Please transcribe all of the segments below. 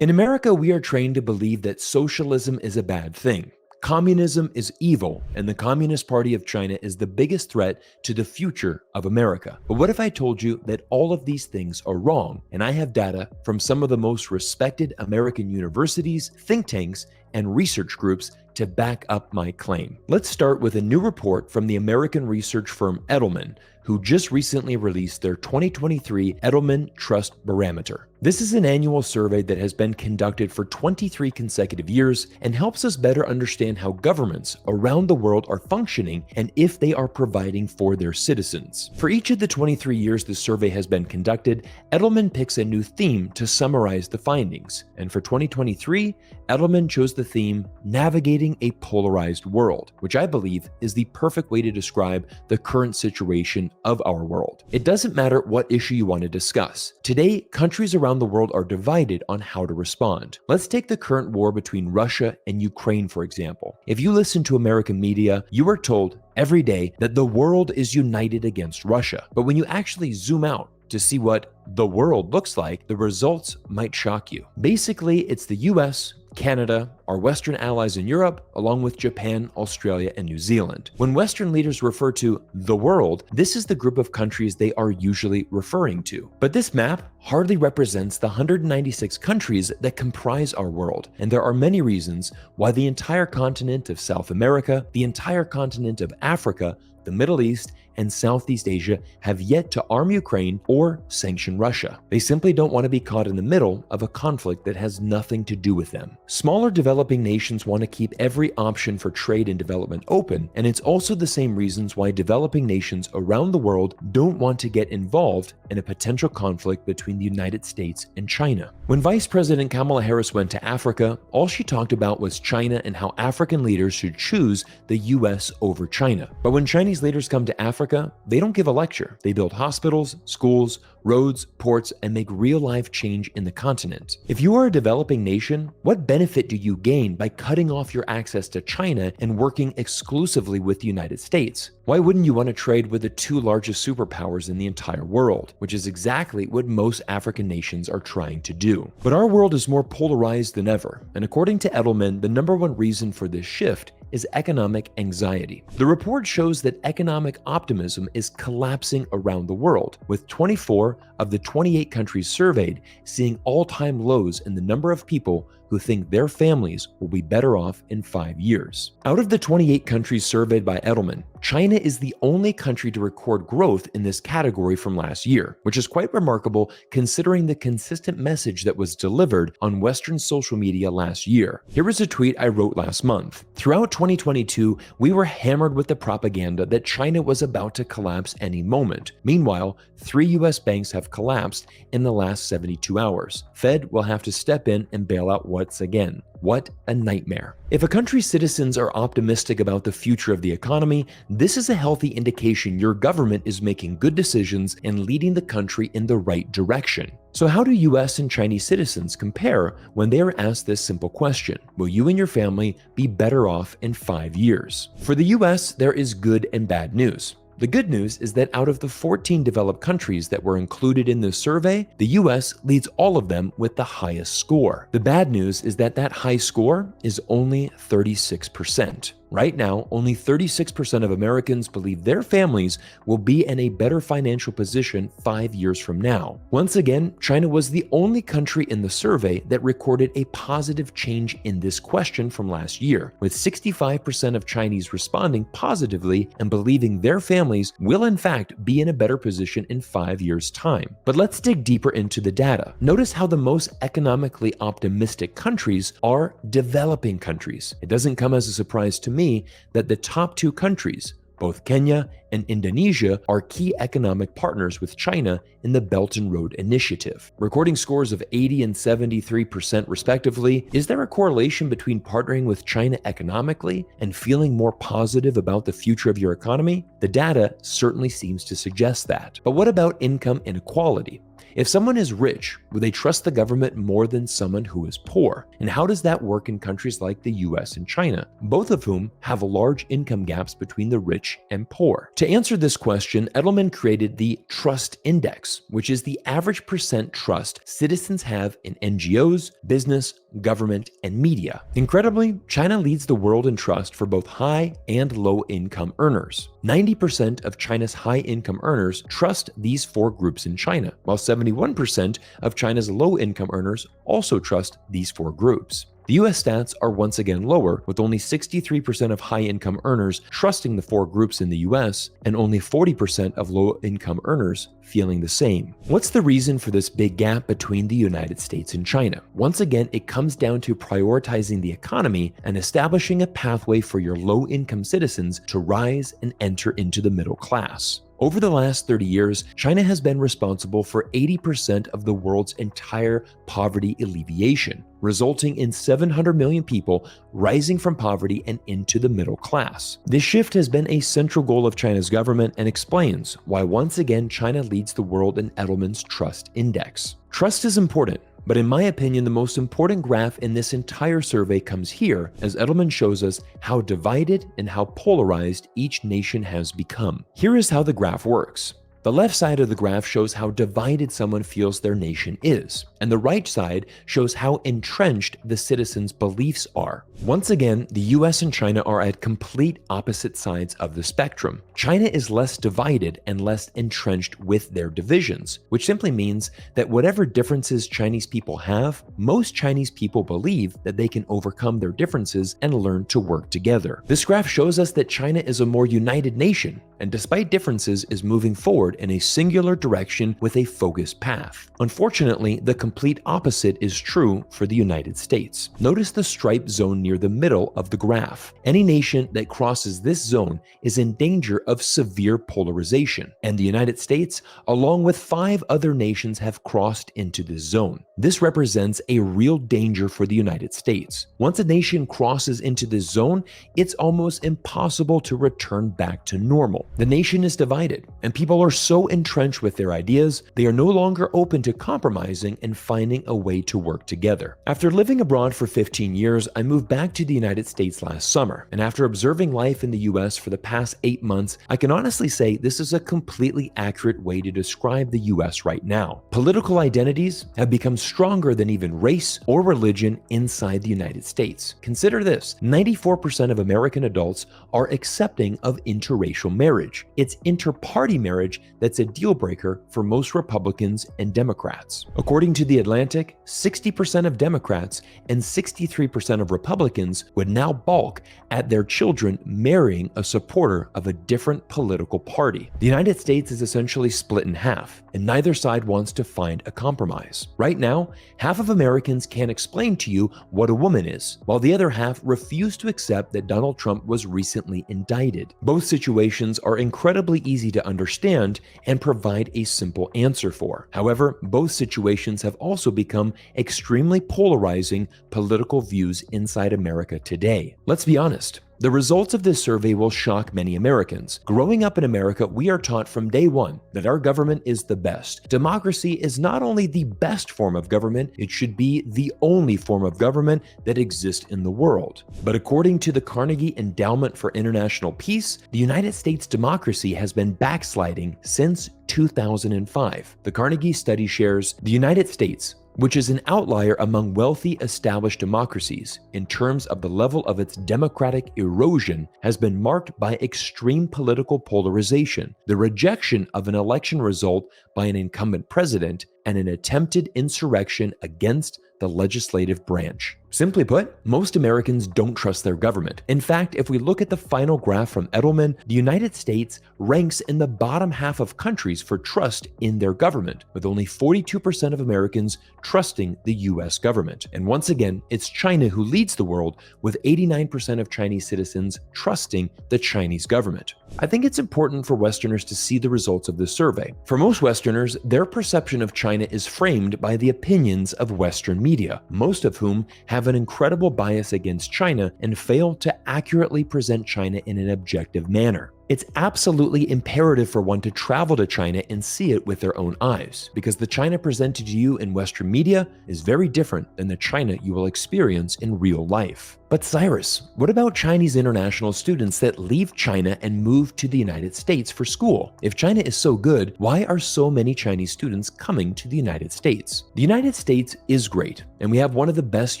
In America, we are trained to believe that socialism is a bad thing. Communism is evil, and the Communist Party of China is the biggest threat to the future of America. But what if I told you that all of these things are wrong, and I have data from some of the most respected American universities, think tanks, and research groups to back up my claim? Let's start with a new report from the American research firm Edelman, who just recently released their 2023 Edelman Trust Barometer. This is an annual survey that has been conducted for 23 consecutive years and helps us better understand how governments around the world are functioning and if they are providing for their citizens. For each of the 23 years the survey has been conducted, Edelman picks a new theme to summarize the findings. And for 2023, Edelman chose the theme Navigating a Polarized World, which I believe is the perfect way to describe the current situation of our world. It doesn't matter what issue you want to discuss. Today, countries around the world are divided on how to respond. Let's take the current war between Russia and Ukraine, for example. If you listen to American media, you are told every day that the world is united against Russia. But when you actually zoom out to see what the world looks like, the results might shock you. Basically, it's the US, Canada, our Western allies in Europe, along with Japan, Australia, and New Zealand. When Western leaders refer to the world, this is the group of countries they are usually referring to. But this map hardly represents the 196 countries that comprise our world, and there are many reasons why the entire continent of South America, the entire continent of Africa, the Middle East, and Southeast Asia have yet to arm Ukraine or sanction Russia. They simply don't want to be caught in the middle of a conflict that has nothing to do with them. Smaller developing nations want to keep every option for trade and development open, and it's also the same reasons why developing nations around the world don't want to get involved in a potential conflict between the United States and China. When Vice President Kamala Harris went to Africa, all she talked about was China and how African leaders should choose the US over China. But when Chinese leaders come to Africa, they don't give a lecture. They build hospitals, schools, roads, ports, and make real-life change in the continent. If you are a developing nation, what benefit do you gain by cutting off your access to China and working exclusively with the United States? Why wouldn't you want to trade with the two largest superpowers in the entire world, which is exactly what most African nations are trying to do? But our world is more polarized than ever, and according to Edelman, the number one reason for this shift is economic anxiety. The report shows that economic optimism is collapsing around the world, with 24 of the 28 countries surveyed seeing all-time lows in the number of people who think their families will be better off in 5 years. Out of the 28 countries surveyed by Edelman, China is the only country to record growth in this category from last year, which is quite remarkable considering the consistent message that was delivered on Western social media last year. Here is a tweet I wrote last month. Throughout 2022, we were hammered with the propaganda that China was about to collapse any moment. Meanwhile, 3 US banks have collapsed in the last 72 hours. Fed will have to step in and bail out once again. What a nightmare. If a country's citizens are optimistic about the future of the economy, this is a healthy indication your government is making good decisions and leading the country in the right direction. So how do US and Chinese citizens compare when they are asked this simple question? Will you and your family be better off in 5 years? For the US, there is good and bad news. The good news is that out of the 14 developed countries that were included in this survey, the US leads all of them with the highest score. The bad news is that that high score is only 36%. Right now, only 36% of Americans believe their families will be in a better financial position 5 years from now. Once again, China was the only country in the survey that recorded a positive change in this question from last year, with 65% of Chinese responding positively and believing their families will in fact be in a better position in 5 years' time. But let's dig deeper into the data. Notice how the most economically optimistic countries are developing countries. It doesn't come as a surprise to me that the top 2 countries, both Kenya and Indonesia, are key economic partners with China in the Belt and Road Initiative. Recording scores of 80 and 73% respectively, is there a correlation between partnering with China economically and feeling more positive about the future of your economy? The data certainly seems to suggest that. But what about income inequality? If someone is rich, will they trust the government more than someone who is poor? And how does that work in countries like the US and China, both of whom have large income gaps between the rich and poor? To answer this question, Edelman created the Trust Index, which is the average percent trust citizens have in NGOs, business, government, and media. Incredibly, China leads the world in trust for both high and low income earners. 90% of China's high income earners trust these four groups in China, while 71% of China's low income earners also trust these four groups. The US stats are once again lower, with only 63% of high-income earners trusting the four groups in the US, and only 40% of low-income earners feeling the same. What's the reason for this big gap between the United States and China? Once again, it comes down to prioritizing the economy and establishing a pathway for your low-income citizens to rise and enter into the middle class. Over the last 30 years, China has been responsible for 80% of the world's entire poverty alleviation, resulting in 700 million people rising from poverty and into the middle class. This shift has been a central goal of China's government and explains why once again China leads the world in Edelman's Trust Index. Trust is important, but in my opinion, the most important graph in this entire survey comes here, as Edelman shows us how divided and how polarized each nation has become. Here is how the graph works. The left side of the graph shows how divided someone feels their nation is, and the right side shows how entrenched the citizens' beliefs are. Once again, the US and China are at complete opposite sides of the spectrum. China is less divided and less entrenched with their divisions, which simply means that whatever differences Chinese people have, most Chinese people believe that they can overcome their differences and learn to work together. This graph shows us that China is a more united nation, and despite differences is moving forward in a singular direction with a focused path. Unfortunately, the complete opposite is true for the United States. Notice the striped zone near the middle of the graph. Any nation that crosses this zone is in danger of severe polarization, and the United States, along with 5 other nations, have crossed into this zone. This represents a real danger for the United States. Once a nation crosses into this zone, it's almost impossible to return back to normal. The nation is divided, and people are so entrenched with their ideas, they are no longer open to compromising and finding a way to work together. After living abroad for 15 years, I moved back to the United States last summer, and after observing life in the US for the past 8 months, I can honestly say this is a completely accurate way to describe the US right now. Political identities have become stronger than even race or religion inside the United States. Consider this: 94% of American adults are accepting of interracial marriage. It's inter-party marriage that's a deal breaker for most Republicans and Democrats. According to The Atlantic, 60% of Democrats and 63% of Republicans would now balk at their children marrying a supporter of a different political party. The United States is essentially split in half, and neither side wants to find a compromise. Right now, half of Americans can't explain to you what a woman is, while the other half refuse to accept that Donald Trump was recently indicted. Both situations are incredibly easy to understand and provide a simple answer for. However, both situations have also become extremely polarizing political views inside America today. Let's be honest. The results of this survey will shock many Americans. Growing up in America, we are taught from day one that our government is the best. Democracy is not only the best form of government, it should be the only form of government that exists in the world. But according to the Carnegie Endowment for International Peace, the United States democracy has been backsliding since 2005. The Carnegie study shares the United States, which is an outlier among wealthy established democracies in terms of the level of its democratic erosion, has been marked by extreme political polarization, the rejection of an election result by an incumbent president, and an attempted insurrection against the legislative branch. Simply put, most Americans don't trust their government. In fact, if we look at the final graph from Edelman, the United States ranks in the bottom half of countries for trust in their government, with only 42% of Americans trusting the US government. And once again, it's China who leads the world, with 89% of Chinese citizens trusting the Chinese government. I think it's important for Westerners to see the results of this survey. For most Westerners, their perception of China is framed by the opinions of Western media, most of whom have an incredible bias against China and fail to accurately present China in an objective manner. It's absolutely imperative for one to travel to China and see it with their own eyes, because the China presented to you in Western media is very different than the China you will experience in real life. But Cyrus, what about Chinese international students that leave China and move to the United States for school? If China is so good, why are so many Chinese students coming to the United States? The United States is great, and we have one of the best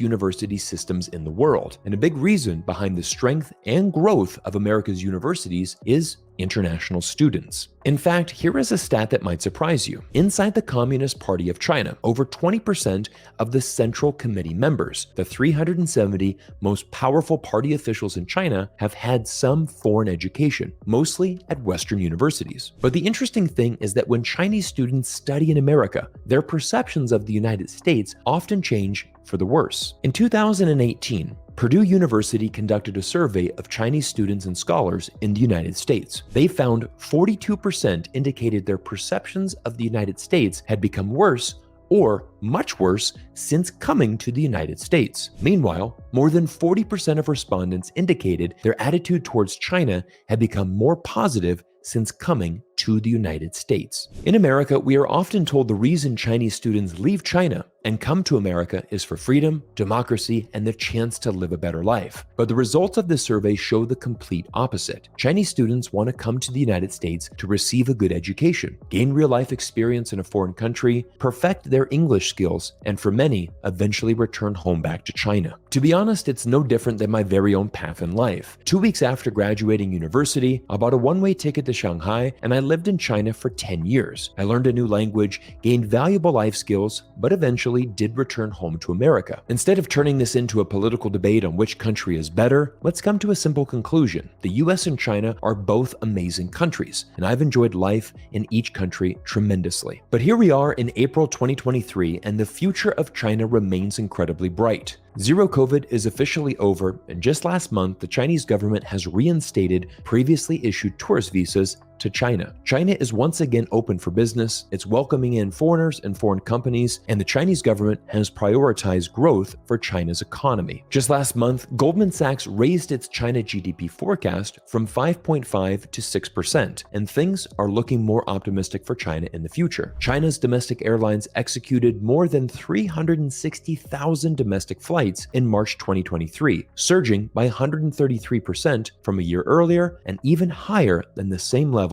university systems in the world. And a big reason behind the strength and growth of America's universities is international students. In fact, here is a stat that might surprise you. Inside the Communist Party of China, over 20% of the Central Committee members, the 370 most powerful party officials in China, have had some foreign education, mostly at Western universities. But the interesting thing is that when Chinese students study in America, their perceptions of the United States often change for the worse. In 2018, Purdue University conducted a survey of Chinese students and scholars in the United States. They found 42% indicated their perceptions of the United States had become worse or much worse since coming to the United States. Meanwhile, more than 40% of respondents indicated their attitude towards China had become more positive since coming to the United States. In America, we are often told the reason Chinese students leave China and come to America is for freedom, democracy, and the chance to live a better life. But the results of this survey show the complete opposite. Chinese students want to come to the United States to receive a good education, gain real-life experience in a foreign country, perfect their English skills, and for many, eventually return home back to China. To be honest, it's no different than my very own path in life. 2 weeks after graduating university, I bought a one-way ticket to Shanghai, and I lived in China for 10 years. I learned a new language, gained valuable life skills, but eventually did return home to America. Instead of turning this into a political debate on which country is better, let's come to a simple conclusion. The US and China are both amazing countries, and I've enjoyed life in each country tremendously. But here we are in April 2023, and the future of China remains incredibly bright. Zero COVID is officially over, and just last month, the Chinese government has reinstated previously issued tourist visas to China. China is once again open for business, it's welcoming in foreigners and foreign companies, and the Chinese government has prioritized growth for China's economy. Just last month, Goldman Sachs raised its China GDP forecast from 5.5 to 6%, and things are looking more optimistic for China in the future. China's domestic airlines executed more than 360,000 domestic flights in March 2023, surging by 133% from a year earlier and even higher than the same level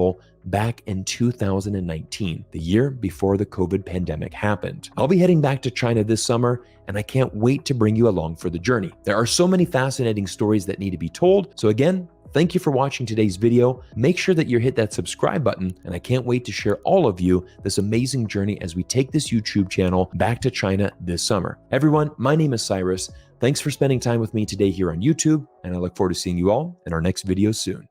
back in 2019, the year before the COVID pandemic happened. I'll be heading back to China this summer, and I can't wait to bring you along for the journey. There are so many fascinating stories that need to be told, so again, thank you for watching today's video. Make sure that you hit that subscribe button, and I can't wait to share all of you this amazing journey as we take this YouTube channel back to China this summer. Everyone, my name is Cyrus. Thanks for spending time with me today here on YouTube, and I look forward to seeing you all in our next video soon.